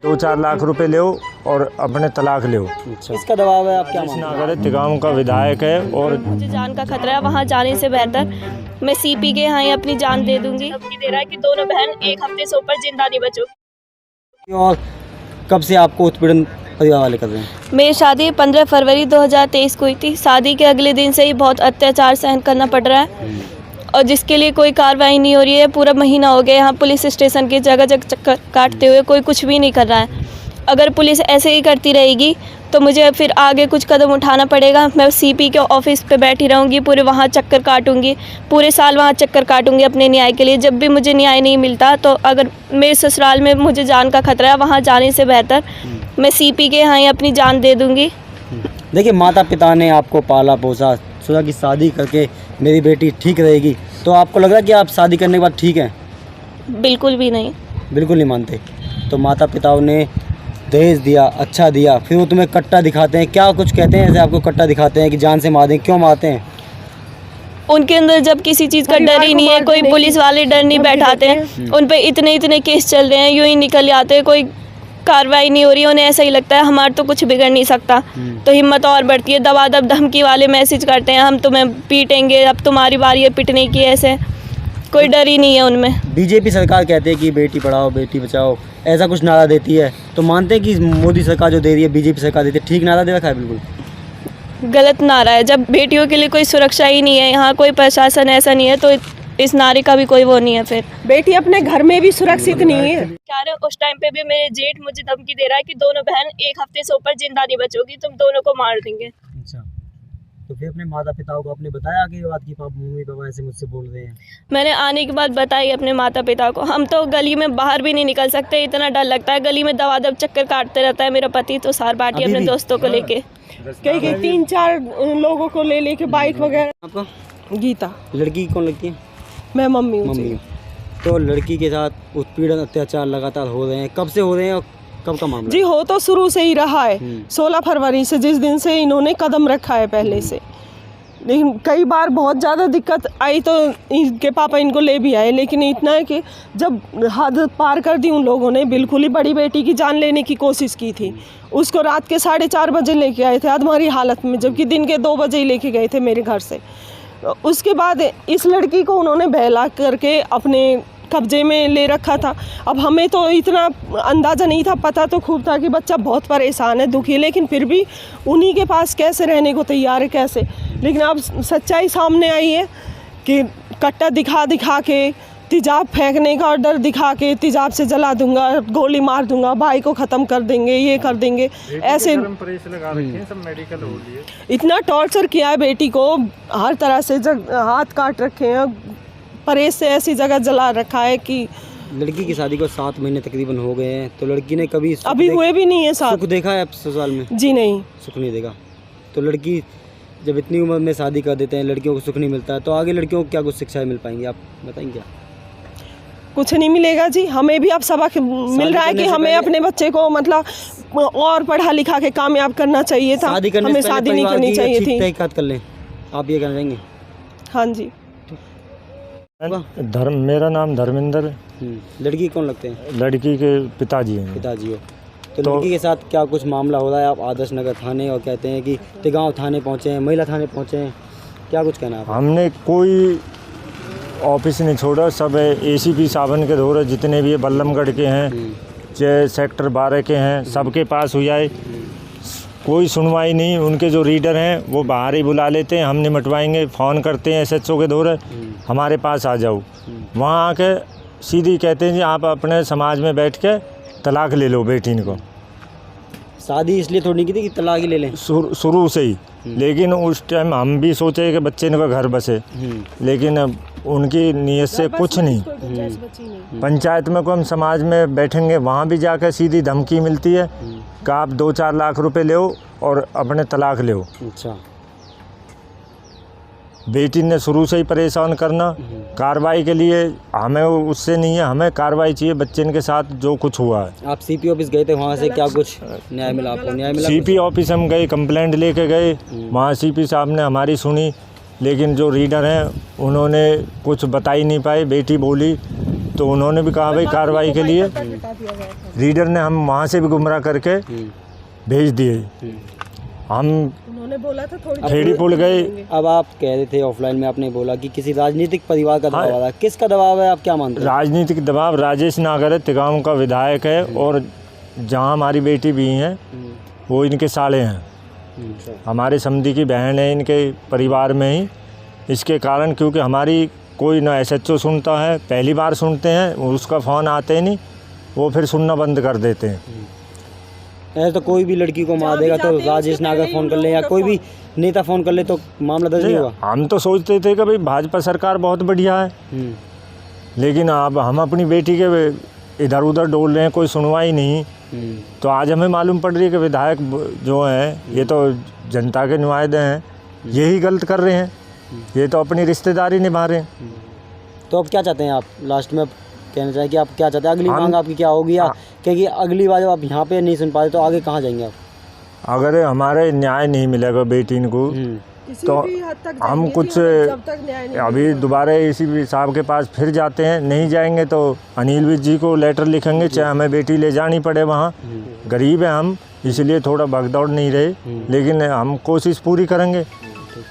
2-4 लाख रुपए लो और अपने तलाक लो। अच्छा, इसका दबाव है, आप क्या मानते हैं? नगर तिगांव का विधायक है और मुझे जान का खतरा है, वहाँ जाने से बेहतर मैं सीपी के यहाँ ही अपनी जान दे दूंगी। धमकी दे रहा है कि दोनों बहन एक हफ्ते से ऊपर जिंदा नहीं बचोगी। और कब से आपको उत्पीड़न परिवार वाले कर रहे हैं? मेरी शादी 15 फरवरी 2023 को हुई थी। शादी के अगले दिन से ही बहुत अत्याचार सहन करना पड़ रहा है और जिसके लिए कोई कार्रवाई नहीं हो रही है। पूरा महीना हो गया यहाँ पुलिस स्टेशन की जगह जगह चक्कर काटते हुए, कोई कुछ भी नहीं कर रहा है। अगर पुलिस ऐसे ही करती रहेगी तो मुझे फिर आगे कुछ कदम उठाना पड़ेगा। मैं सीपी के ऑफिस पे बैठी रहूँगी, पूरे वहाँ चक्कर काटूंगी, पूरे साल वहाँ चक्कर काटूंगी अपने न्याय के लिए। जब भी मुझे न्याय नहीं मिलता तो अगर मेरे ससुराल में मुझे जान का खतरा है, वहाँ जाने से बेहतर मैं सीपी के यहाँ ही अपनी जान दे दूँगी। देखिए, माता पिता ने आपको पाला पोसा, सोचा कि शादी करके मेरी बेटी ठीक रहेगी, तो आपको लग रहा है कि आप शादी करने के बाद ठीक हैं? बिल्कुल भी नहीं। बिल्कुल नहीं मानते। तो माता पिताओं ने दहेज दिया, अच्छा दिया, फिर वो तुम्हें कट्टा दिखाते हैं, क्या कुछ कहते हैं? ऐसे आपको कट्टा दिखाते हैं कि जान से मार दें, क्यों मारते हैं? उनके अंदर जब किसी चीज़ का डर ही नहीं है, कोई पुलिस वाले डर नहीं बैठाते हैं, उन पे इतने केस चल रहे हैं, यूं ही निकल आते हैं, कोई कार्रवाई नहीं हो रही है। उन्हें ऐसा ही लगता है हमारा तो कुछ बिगड़ नहीं सकता, तो हिम्मत और बढ़ती है। दबादब धमकी वाले मैसेज करते हैं, हम तुम्हें पीटेंगे, अब तुम्हारी बारी है पिटने की। ऐसे कोई डर ही नहीं है उनमें। बीजेपी सरकार कहते हैं कि बेटी पढ़ाओ बेटी बचाओ, ऐसा कुछ नारा देती है, तो मानते हैं कि मोदी सरकार जो दे रही है, बीजेपी सरकार देती है, ठीक नारा दे रखा है? बिल्कुल गलत नारा है। जब बेटियों के लिए कोई सुरक्षा ही नहीं है, यहाँ कोई प्रशासन ऐसा नहीं है, तो इस नारे का भी कोई वो नहीं है। फिर बेटी अपने घर में भी सुरक्षित नहीं है। कह रहे उस टाइम पे भी मेरे जेठ मुझे धमकी दे रहा है कि दोनों बहन एक हफ्ते से ऊपर जिंदा नहीं बचोगी, तुम दोनों को मार देंगे। अच्छा, तो फिर अपने माता पिताओं को आपने बताया कि ये बात की मम्मी पापा ऐसे मुझसे बोल रहे हैं? मैंने आने के बाद बताई अपने माता पिता को। हम तो गली में बाहर भी नहीं निकल सकते, इतना डर लगता है। गली में दबादब चक्कर काटते रहता है मेरा पति, तो सार बाटी अपने दोस्तों को लेके कई 3-4 लोगों को ले लेके बाइक वगैरह। आपको गीता लड़की कौन लगती है? मैं मम्मी हूँ। मम्मी। तो लड़की के साथ उत्पीड़न अत्याचार लगातार हो रहे हैं, कब से हो रहे हैं और कब का मामला? जी, हो तो शुरू से ही रहा है, 16 फरवरी से, जिस दिन से इन्होंने कदम रखा है पहले से। लेकिन कई बार बहुत ज़्यादा दिक्कत आई तो इनके पापा इनको ले भी आए, लेकिन इतना है कि जब हद पार कर दी उन लोगों ने, बिल्कुल ही बड़ी बेटी की जान लेने की कोशिश की थी। उसको रात के 4:30 बजे लेके आए थे अधमरी हालत में, जबकि दिन के 2 बजे ही लेके गए थे मेरे घर से। उसके बाद इस लड़की को उन्होंने बहला करके अपने कब्जे में ले रखा था। अब हमें तो इतना अंदाज़ा नहीं था, पता तो खूब था कि बच्चा बहुत परेशान है, दुखी है, लेकिन फिर भी उन्हीं के पास कैसे रहने को तैयार है, कैसे। लेकिन अब सच्चाई सामने आई है कि कट्टा दिखा दिखा के, तेजाब फेंकने का डर दिखा के, तेजाब से जला दूंगा, गोली मार दूंगा, भाई को ख़त्म कर देंगे, ये कर देंगे, ऐसे सब मेडिकल हो रही है। इतना टॉर्चर किया है बेटी को, हर तरह से हाथ काट रखे हैं, परेश से ऐसी जगह जला रखा है कि। लड़की की शादी को 7 महीने तकरीबन हो गए हैं, तो लड़की ने कभी अभी हुए भी नहीं है साथ। सुख देखा है ससुराल में? जी नहीं, सुख नहीं देखा। तो लड़की जब इतनी उम्र में शादी कर देते हैं, लड़कियों को सुख नहीं मिलता है, तो आगे लड़कियों को क्या कुछ शिक्षाएं मिल पाएंगी, आप बताएंगे? क्या कुछ नहीं मिलेगा जी। हमें भी अब सबक मिल रहा है कि हमें अपने बच्चे को मतलब और पढ़ा लिखा के कामयाब करना चाहिए था, हमें शादी नहीं करनी चाहिए थी। तहकीकात कर लें, आप ये कहना चाहेंगे? हाँ जी। मेरा नाम धर्मेंद्र। लड़की कौन लगते हैं? लड़की के पिताजी हैं। पिताजी हो। तो लड़की के साथ क्या कुछ मामला हो रहा है? आप आदर्श नगर थाने और कहते हैं कि तिगांव थाने पहुँचे हैं, महिला थाने पहुँचे हैं, क्या कुछ कहना है? हमने कोई ऑफिस नहीं छोड़ा, सब ACP सावन के दौरे जितने भी बल्लमगढ़ के हैं, चाहे सेक्टर 12 के हैं, सबके पास हुआ है, कोई सुनवाई नहीं। उनके जो रीडर हैं वो बाहर ही बुला लेते हैं, हम निमटवाएंगे, फ़ोन करते हैं SHO के दौरे, हमारे पास आ जाओ। वहाँ आके सीधी कहते हैं जी आप अपने समाज में बैठ के तलाक ले लो बेटी को। शादी इसलिए थोड़ी की थी कि तलाक ही ले लें शुरू से ही। लेकिन उस टाइम हम भी सोचे कि बच्चे का घर बसे, लेकिन उनकी नीयत से कुछ नहीं। पंचायत में को हम समाज में बैठेंगे, वहाँ भी जाकर सीधी धमकी मिलती है कि आप 2-4 लाख रुपए लो और अपने तलाक लो। अच्छा, बेटी ने शुरू से ही परेशान करना। कार्रवाई के लिए हमें उससे नहीं है, हमें कार्रवाई चाहिए बच्चे के साथ जो कुछ हुआ है। आप CP ऑफिस गए थे, वहाँ से क्या कुछ न्याय मिला आपको? न्याय मिला? CP ऑफिस हम गए, कंप्लेंट लेके गए, वहाँ CP साहब ने हमारी सुनी, लेकिन जो रीडर हैं उन्होंने कुछ बता ही नहीं पाए। बेटी बोली तो उन्होंने भी कहा भाई कार्रवाई के लिए रीडर ने हम वहाँ से भी गुमराह करके भेज दिए। हम उन्होंने बोला था थोड़ी खेड़ी पुल गए। अब आप कह रहे थे ऑफलाइन में, आपने बोला कि किसी राजनीतिक परिवार का दबाव आ रहा है, किसका दबाव है, आप क्या मानते हैं? राजनीतिक दबाव राजेश नागर है, तिगांव का विधायक है, और जहाँ हमारी बेटी भी हैं वो इनके साले हैं, हमारे समधी की बहन है इनके परिवार में ही। इसके कारण क्योंकि हमारी कोई ना SHO सुनता है, पहली बार सुनते हैं, उसका फ़ोन आते ही नहीं, वो फिर सुनना बंद कर देते हैं। ऐसे तो कोई भी लड़की को मार देगा तो राजेश नागर फ़ोन कर ले या कोई भी नेता फ़ोन कर ले तो मामला दर्ज नहीं हुआ। हम तो सोचते थे कि भाई भाजपा सरकार बहुत बढ़िया है, लेकिन अब हम अपनी बेटी के इधर उधर डोल रहे हैं, कोई सुनवाई नहीं। तो आज हमें मालूम पड़ रही है कि विधायक जो हैं ये तो जनता के नुमाइंदे हैं, यही गलत कर रहे हैं, ये तो अपनी रिश्तेदारी निभा रहे हैं। तो अब क्या चाहते हैं आप? लास्ट में कहना चाहिए कि आप क्या चाहते हैं, अगली मांग आपकी क्या होगी, या क्योंकि अगली बार जब आप यहाँ पे नहीं सुन पाते तो आगे कहाँ जाएंगे आप? अगर हमारे न्याय नहीं मिलेगा बेटी को तो हम कुछ अभी दोबारा ACP साहब के पास फिर जाते हैं, नहीं जाएंगे तो अनिल विज जी को लेटर लिखेंगे, चाहे हमें बेटी ले जानी पड़े वहाँ। गरीब है हम, इसलिए थोड़ा भगदौड़ नहीं रहे, लेकिन हम कोशिश पूरी करेंगे। ठीक।